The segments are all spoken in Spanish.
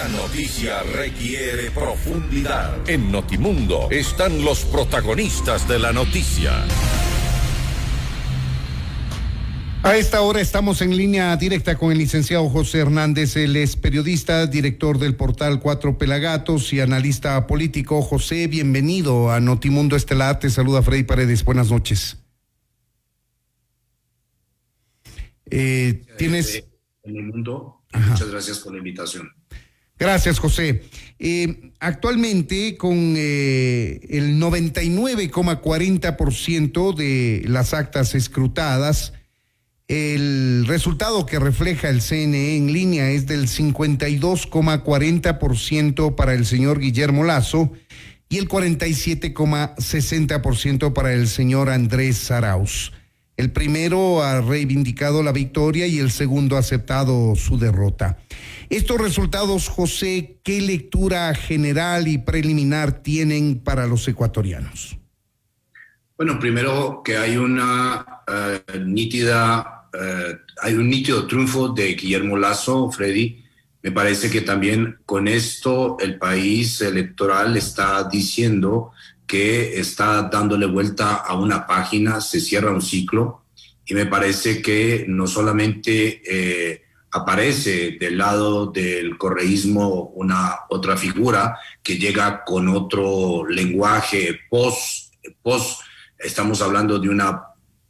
La noticia requiere profundidad. En Notimundo están los protagonistas de la noticia. A esta hora estamos en línea directa con el licenciado José Hernández. Él es periodista, director del portal Cuatro Pelagatos y analista político. José, bienvenido a Notimundo Estelar. Te saluda Freddy Paredes. Buenas noches. Tienes... En el mundo. Muchas gracias por la invitación. Gracias, José. Actualmente, con el 99,40% de las actas escrutadas, el resultado que refleja el CNE en línea es del 52,40% para el señor Guillermo Lasso y el 47,60% para el señor Andrés Arauz. El primero ha reivindicado la victoria y el segundo ha aceptado su derrota. Estos resultados, José, ¿qué lectura general y preliminar tienen para los ecuatorianos? Bueno, primero que hay una hay un nítido triunfo de Guillermo Lasso, Freddy. Me parece que también con esto el país electoral está diciendo que está dándole vuelta a una página, se cierra un ciclo, y me parece que no solamente aparece del lado del correísmo una otra figura que llega con otro lenguaje estamos hablando de una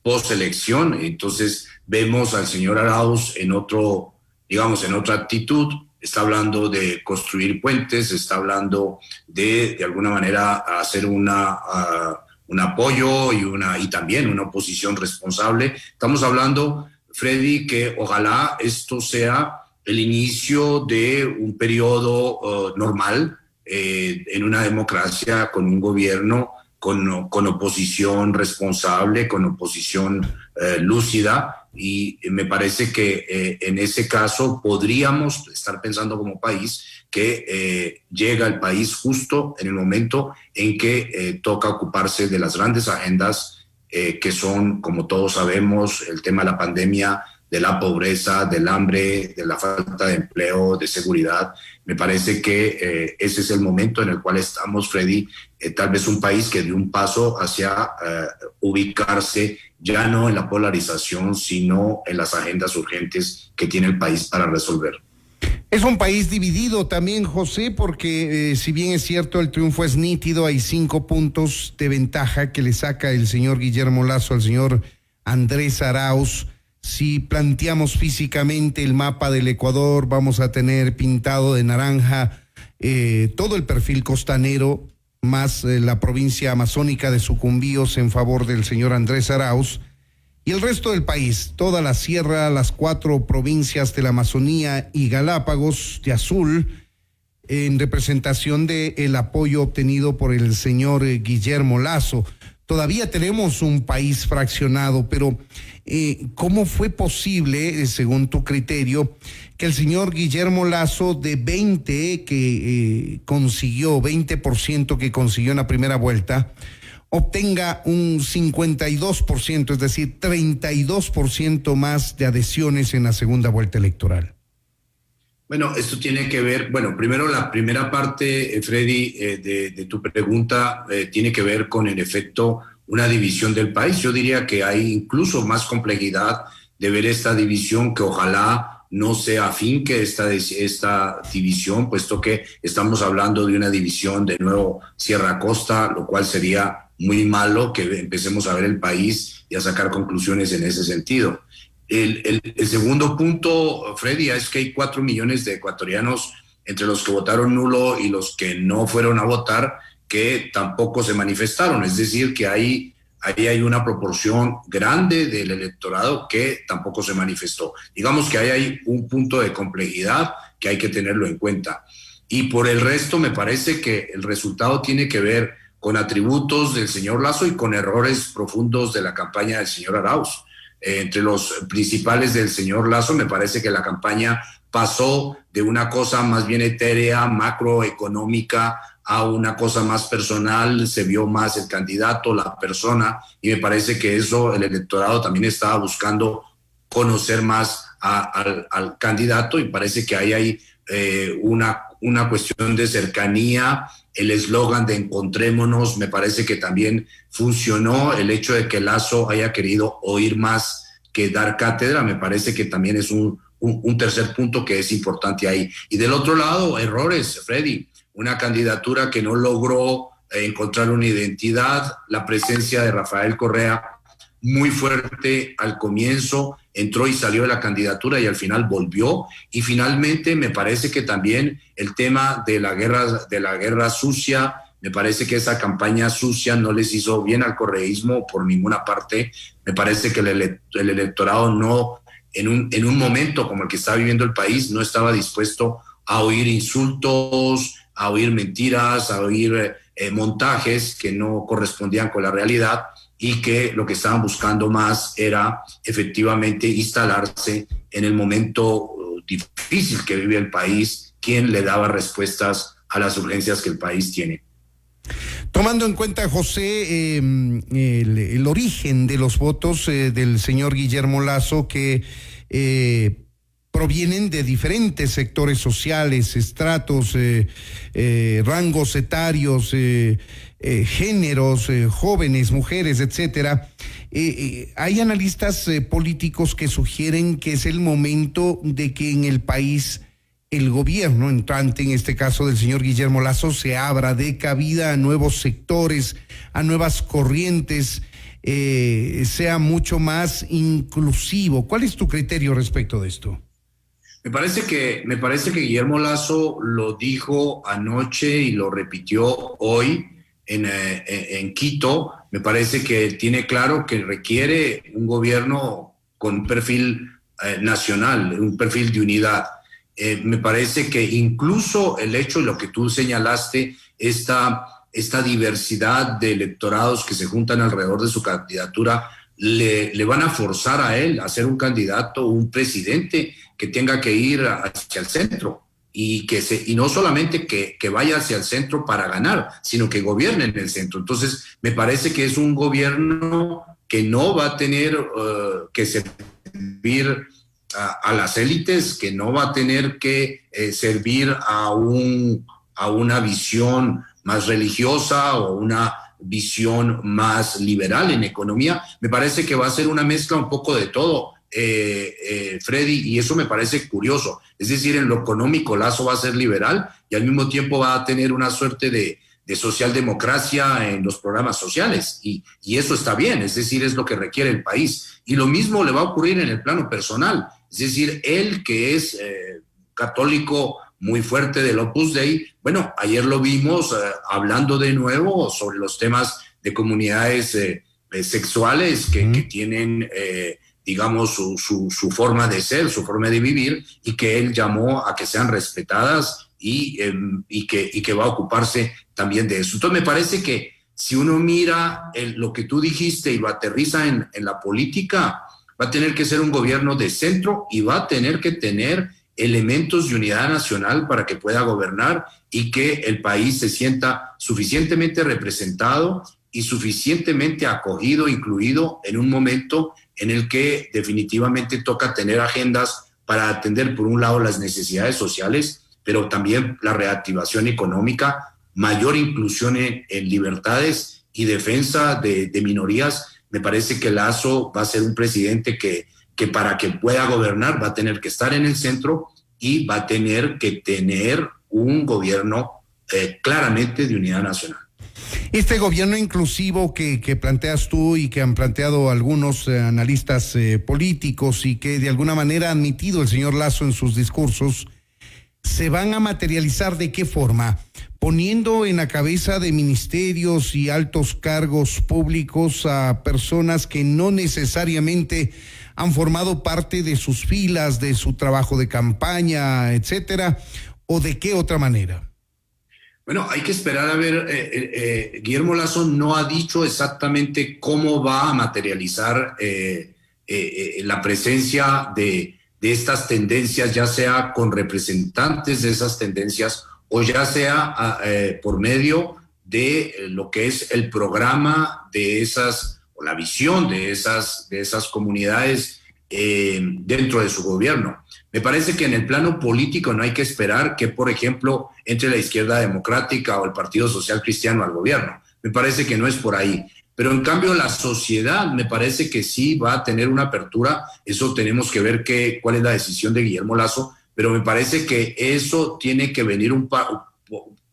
postelección, entonces vemos al señor Arauz en otro, digamos, en otra actitud. Está hablando de construir puentes, está hablando de alguna manera hacer un apoyo y también una oposición responsable. Estamos hablando, Freddy, que ojalá esto sea el inicio de un periodo normal en una democracia con un gobierno con oposición responsable, con oposición lúcida, y me parece que en ese caso podríamos estar pensando como país que llega el país justo en el momento en que toca ocuparse de las grandes agendas que son, como todos sabemos, el tema de la pandemia, de la pobreza, del hambre, de la falta de empleo, de seguridad. Me parece que ese es el momento en el cual estamos, Freddy, tal vez un país que dio un paso hacia ubicarse ya no en la polarización, sino en las agendas urgentes que tiene el país para resolver. Es un país dividido también, José, porque si bien es cierto el triunfo es nítido, hay 5 puntos de ventaja que le saca el señor Guillermo Lasso al señor Andrés Arauz. Si planteamos físicamente el mapa del Ecuador, vamos a tener pintado de naranja todo el perfil costanero, más la provincia amazónica de Sucumbíos en favor del señor Andrés Arauz, y el resto del país, toda la sierra, las 4 provincias de la Amazonía y Galápagos de azul, en representación del apoyo obtenido por el señor Guillermo Lasso. Todavía tenemos un país fraccionado, pero ¿cómo fue posible, según tu criterio, que el señor Guillermo Lasso de 20% que consiguió en la primera vuelta, obtenga un 52%, es decir, 32% más de adhesiones en la segunda vuelta electoral? Bueno, esto tiene que ver, primero la primera parte, Freddy, de tu pregunta tiene que ver con, en efecto, una división del país. Yo diría que hay incluso más complejidad de ver esta división, que ojalá no sea afinque esta división, puesto que estamos hablando de una división de nuevo Sierra-Costa, lo cual sería muy malo que empecemos a ver el país y a sacar conclusiones en ese sentido. El segundo punto, Freddy, es que hay 4 millones de ecuatorianos entre los que votaron nulo y los que no fueron a votar, que tampoco se manifestaron. Es decir, que ahí hay una proporción grande del electorado que tampoco se manifestó. Digamos que ahí hay un punto de complejidad que hay que tenerlo en cuenta. Y por el resto, me parece que el resultado tiene que ver con atributos del señor Lasso y con errores profundos de la campaña del señor Arauz. Entre los principales del señor Lasso, me parece que la campaña pasó de una cosa más bien etérea, macroeconómica, a una cosa más personal. Se vio más el candidato, la persona, y me parece que eso el electorado también estaba buscando conocer más al candidato, y parece que ahí hay una cuestión de cercanía. El eslogan de encontrémonos me parece que también funcionó. El hecho de que Lasso haya querido oír más que dar cátedra me parece que también es un tercer punto que es importante ahí. Y del otro lado, errores, Freddy. Una candidatura que no logró encontrar una identidad, la presencia de Rafael Correa muy fuerte al comienzo, entró y salió de la candidatura y al final volvió. Y finalmente me parece que también el tema de la guerra sucia, me parece que esa campaña sucia no les hizo bien al correísmo por ninguna parte. Me parece que el electorado no, en un momento como el que está viviendo el país, no estaba dispuesto a oír insultos, a oír mentiras, a oír montajes que no correspondían con la realidad, y que lo que estaban buscando más era efectivamente instalarse en el momento difícil que vive el país, quien le daba respuestas a las urgencias que el país tiene. Tomando en cuenta, José, el origen de los votos del señor Guillermo Lasso, que provienen de diferentes sectores sociales, estratos, rangos etarios, géneros, jóvenes, mujeres, etcétera. Hay analistas políticos que sugieren que es el momento de que en el país el gobierno entrante, en este caso del señor Guillermo Lasso, se abra, dé cabida a nuevos sectores, a nuevas corrientes, sea mucho más inclusivo. ¿Cuál es tu criterio respecto de esto? Me parece que Guillermo Lasso lo dijo anoche y lo repitió hoy en Quito. Me parece que tiene claro que requiere un gobierno con un perfil nacional, un perfil de unidad. Me parece que incluso el hecho de lo que tú señalaste, esta diversidad de electorados que se juntan alrededor de su candidatura, le van a forzar a él a ser un candidato, un presidente que tenga que ir hacia el centro y no solamente que vaya hacia el centro para ganar, sino que gobierne en el centro. Entonces, me parece que es un gobierno que no va a tener que servir a las élites, que no va a tener que servir a una visión más religiosa o una visión más liberal en economía. Me parece que va a ser una mezcla un poco de todo, Freddy, y eso me parece curioso. Es decir, en lo económico Lasso va a ser liberal y al mismo tiempo va a tener una suerte de socialdemocracia en los programas sociales, y eso está bien, es decir, es lo que requiere el país. Y lo mismo le va a ocurrir en el plano personal, es decir, él que es católico muy fuerte del Opus Dei, bueno, ayer lo vimos hablando de nuevo sobre los temas de comunidades sexuales que tienen, digamos, su forma de ser, su forma de vivir, y que él llamó a que sean respetadas y que va a ocuparse también de eso. Entonces me parece que si uno mira lo que tú dijiste y lo aterriza en la política, va a tener que ser un gobierno de centro y va a tener que tener elementos de unidad nacional para que pueda gobernar y que el país se sienta suficientemente representado y suficientemente acogido, incluido en un momento en el que definitivamente toca tener agendas para atender, por un lado, las necesidades sociales, pero también la reactivación económica, mayor inclusión en libertades y defensa de minorías. Me parece que Lasso va a ser un presidente que para que pueda gobernar va a tener que estar en el centro y va a tener que tener un gobierno claramente de unidad nacional. Este gobierno inclusivo que planteas tú y que han planteado algunos analistas políticos y que de alguna manera ha admitido el señor Lasso en sus discursos, ¿se van a materializar de qué forma? Poniendo en la cabeza de ministerios y altos cargos públicos a personas que no necesariamente han formado parte de sus filas, de su trabajo de campaña, etcétera, o de qué otra manera? Bueno, hay que esperar a ver. Guillermo Lasso no ha dicho exactamente cómo va a materializar la presencia de estas tendencias, ya sea con representantes de esas tendencias o ya sea por medio de lo que es el programa de esas, o la visión de esas comunidades dentro de su gobierno. Me parece que en el plano político no hay que esperar que, por ejemplo, entre la izquierda democrática o el Partido Social Cristiano al gobierno. Me parece que no es por ahí. Pero en cambio la sociedad me parece que sí va a tener una apertura. Eso tenemos que ver cuál es la decisión de Guillermo Lasso, pero me parece que eso tiene que venir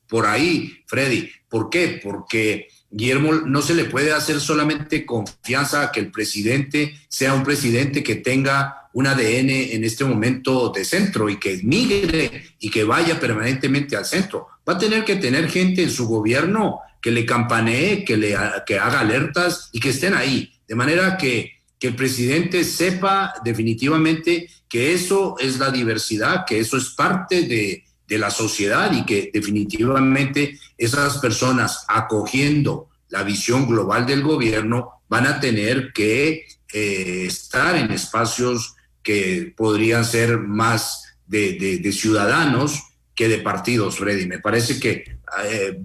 por ahí, Freddy. ¿Por qué? Porque Guillermo no se le puede hacer solamente confianza a que el presidente sea un presidente que tenga un ADN en este momento de centro y que migre y que vaya permanentemente al centro. Va a tener que tener gente en su gobierno que le campanee, que haga alertas y que estén ahí. De manera que el presidente sepa definitivamente que eso es la diversidad, que eso es parte de la sociedad y que definitivamente esas personas acogiendo la visión global del gobierno van a tener que estar en espacios que podrían ser más de ciudadanos que de partidos, Freddy. Me parece que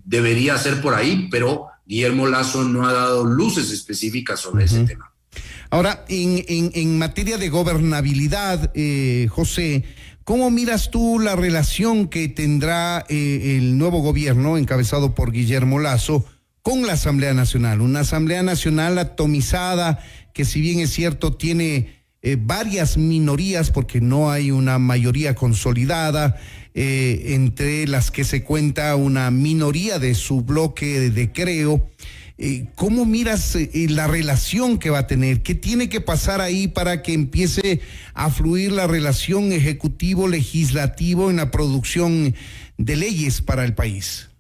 debería ser por ahí, pero Guillermo Lasso no ha dado luces específicas sobre ese tema. Ahora, en materia de gobernabilidad, José, ¿cómo miras tú la relación que tendrá el nuevo gobierno encabezado por Guillermo Lasso con la Asamblea Nacional? Una Asamblea Nacional atomizada que, si bien es cierto, tiene varias minorías porque no hay una mayoría consolidada, entre las que se cuenta una minoría de su bloque de Creo. ¿Cómo miras la relación que va a tener? ¿Qué tiene que pasar ahí para que empiece a fluir la relación ejecutivo-legislativo en la producción de leyes para el país?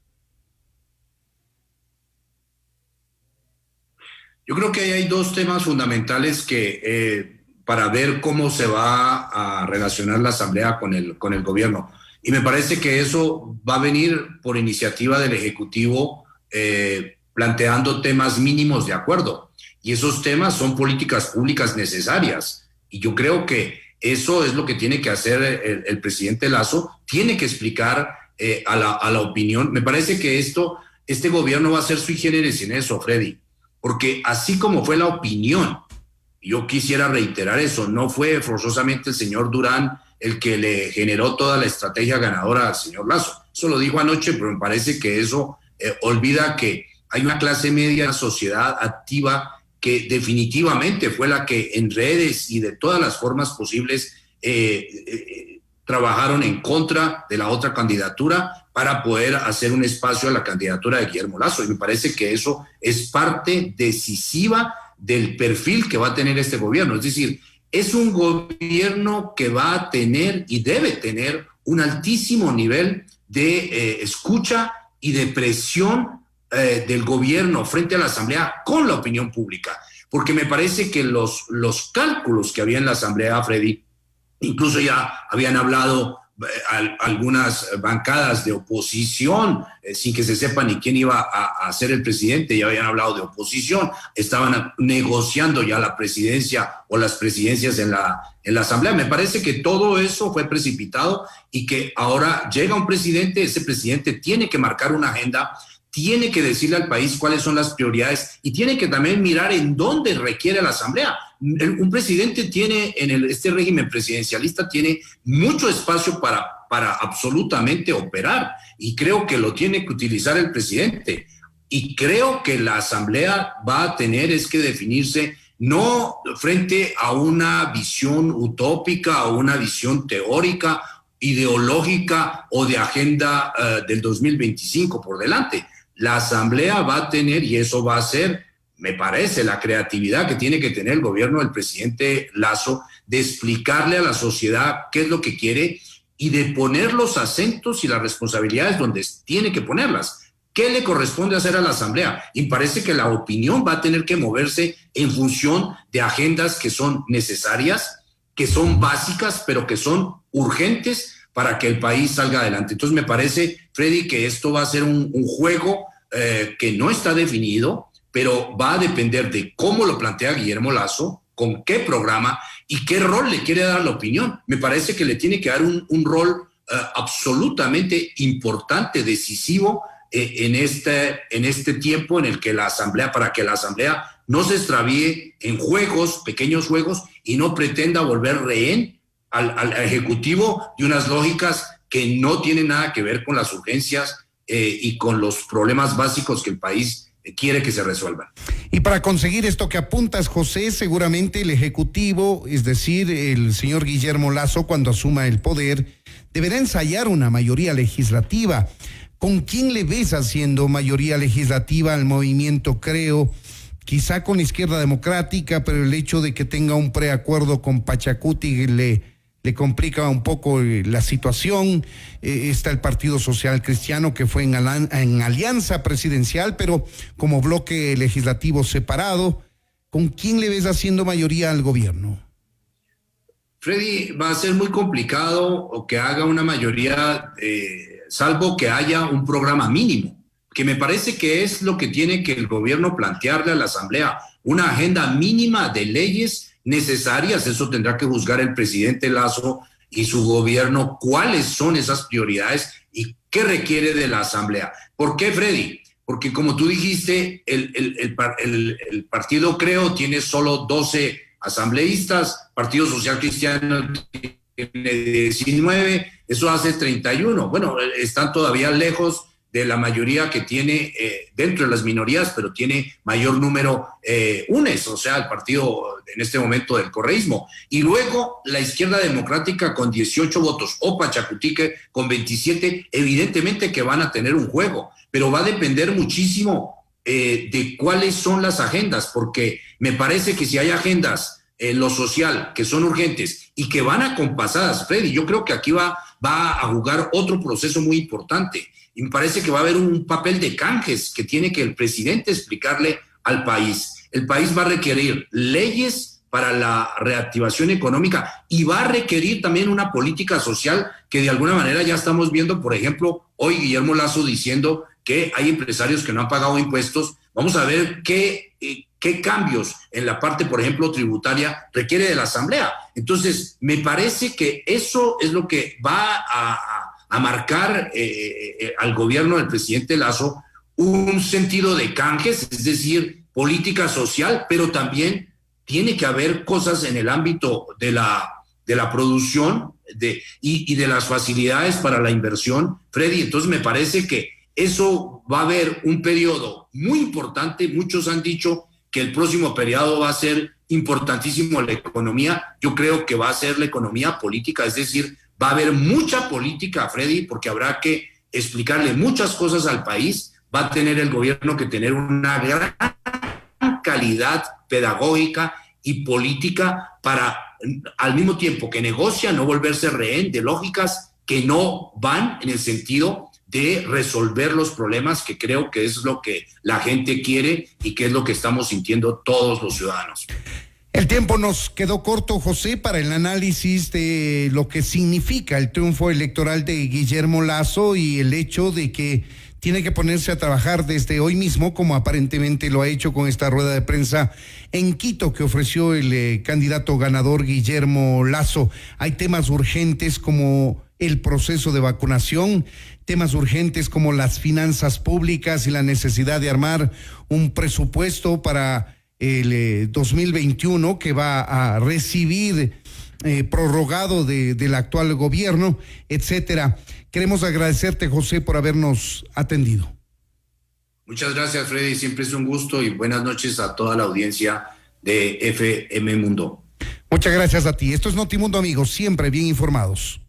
Yo creo que hay dos temas fundamentales que para ver cómo se va a relacionar la Asamblea con el gobierno. Y me parece que eso va a venir por iniciativa del Ejecutivo, planteando temas mínimos de acuerdo. Y esos temas son políticas públicas necesarias. Y yo creo que eso es lo que tiene que hacer el presidente Lasso. Tiene que explicar a la opinión. Me parece que este gobierno va a ser sui generis en eso, Freddy. Porque así como fue la opinión, yo quisiera reiterar eso, no fue forzosamente el señor Durán el que le generó toda la estrategia ganadora al señor Lasso. Eso lo dijo anoche, pero me parece que eso olvida que hay una clase media, sociedad activa, que definitivamente fue la que en redes y de todas las formas posibles trabajaron en contra de la otra candidatura para poder hacer un espacio a la candidatura de Guillermo Lasso. Y me parece que eso es parte decisiva del perfil que va a tener este gobierno. Es decir, es un gobierno que va a tener y debe tener un altísimo nivel de escucha y de presión del gobierno frente a la Asamblea con la opinión pública. Porque me parece que los cálculos que había en la Asamblea, Freddy, incluso ya habían hablado algunas bancadas de oposición, sin que se sepa ni quién iba a ser el presidente, ya habían hablado de oposición, estaban negociando ya la presidencia o las presidencias en la Asamblea. Me parece que todo eso fue precipitado y que ahora llega un presidente, ese presidente tiene que marcar una agenda, tiene que decirle al país cuáles son las prioridades y tiene que también mirar en dónde requiere la Asamblea. Un presidente tiene, este régimen presidencialista, tiene mucho espacio para absolutamente operar y creo que lo tiene que utilizar el presidente. Y creo que la Asamblea va a tener que definirse no frente a una visión utópica o una visión teórica, ideológica o de agenda del 2025 por delante. La Asamblea va a tener, y eso va a ser, me parece, la creatividad que tiene que tener el gobierno del presidente Lasso de explicarle a la sociedad qué es lo que quiere y de poner los acentos y las responsabilidades donde tiene que ponerlas. ¿Qué le corresponde hacer a la Asamblea? Y parece que la opinión va a tener que moverse en función de agendas que son necesarias, que son básicas, pero que son urgentes para que el país salga adelante. Entonces me parece, Freddy, que esto va a ser un juego que no está definido, pero va a depender de cómo lo plantea Guillermo Lasso, con qué programa y qué rol le quiere dar a la opinión. Me parece que le tiene que dar un rol absolutamente importante, decisivo, en este tiempo en el que la Asamblea, para que la Asamblea no se extravíe en juegos, pequeños juegos, y no pretenda volver rehén al Ejecutivo de unas lógicas que no tienen nada que ver con las urgencias y con los problemas básicos que el país quiere que se resuelvan. Y para conseguir esto que apuntas, José, seguramente el Ejecutivo, es decir, el señor Guillermo Lasso, cuando asuma el poder, deberá ensayar una mayoría legislativa. ¿Con quién le ves haciendo mayoría legislativa al movimiento Creo? Quizá con la Izquierda Democrática, pero el hecho de que tenga un preacuerdo con Pachacuti le complica un poco la situación. Está el Partido Social Cristiano, que fue en alianza presidencial, pero como bloque legislativo separado. ¿Con quién le ves haciendo mayoría al gobierno? Freddy, va a ser muy complicado que haga una mayoría, salvo que haya un programa mínimo, que me parece que es lo que tiene que el gobierno plantearle a la Asamblea, una agenda mínima de leyes necesarias. Eso tendrá que juzgar el presidente Lasso y su gobierno, cuáles son esas prioridades y qué requiere de la Asamblea. ¿Por qué, Freddy? Porque como tú dijiste, el partido Creo tiene solo 12 asambleístas, Partido Social Cristiano tiene 19, eso hace 31. Bueno, están todavía lejos de la mayoría que tiene dentro de las minorías, pero tiene mayor número UNES, o sea, el partido en este momento del correísmo. Y luego la Izquierda Democrática con 18 votos, o Pachacutique con 27, evidentemente que van a tener un juego, pero va a depender muchísimo de cuáles son las agendas, porque me parece que si hay agendas en lo social que son urgentes y que van acompasadas, Freddy, yo creo que aquí va a jugar otro proceso muy importante. Y me parece que va a haber un papel de canjes que tiene que el presidente explicarle al país. El país va a requerir leyes para la reactivación económica y va a requerir también una política social que de alguna manera ya estamos viendo. Por ejemplo, hoy Guillermo Lasso diciendo que hay empresarios que no han pagado impuestos. Vamos a ver qué cambios en la parte, por ejemplo, tributaria requiere de la Asamblea. Entonces, me parece que eso es lo que va a marcar al gobierno del presidente Lasso un sentido de canjes, es decir, política social, pero también tiene que haber cosas en el ámbito de la producción y de las facilidades para la inversión, Freddy. Entonces me parece que eso va a haber un periodo muy importante. Muchos han dicho que el próximo periodo va a ser importantísimo en la economía. Yo creo que va a ser la economía política, es decir, va a haber mucha política, Freddy, porque habrá que explicarle muchas cosas al país. Va a tener el gobierno que tener una gran calidad pedagógica y política para, al mismo tiempo que negocia, no volverse rehén de lógicas que no van en el sentido de resolver los problemas, que creo que es lo que la gente quiere y que es lo que estamos sintiendo todos los ciudadanos. El tiempo nos quedó corto, José, para el análisis de lo que significa el triunfo electoral de Guillermo Lasso y el hecho de que tiene que ponerse a trabajar desde hoy mismo, como aparentemente lo ha hecho con esta rueda de prensa en Quito que ofreció el candidato ganador Guillermo Lasso. Hay temas urgentes como el proceso de vacunación, temas urgentes como las finanzas públicas y la necesidad de armar un presupuesto para el 2021 que va a recibir prorrogado del actual gobierno, etcétera. Queremos agradecerte, José, por habernos atendido. Muchas gracias, Freddy. Siempre es un gusto y buenas noches a toda la audiencia de FM Mundo. Muchas gracias a ti. Esto es Notimundo, amigos, siempre bien informados.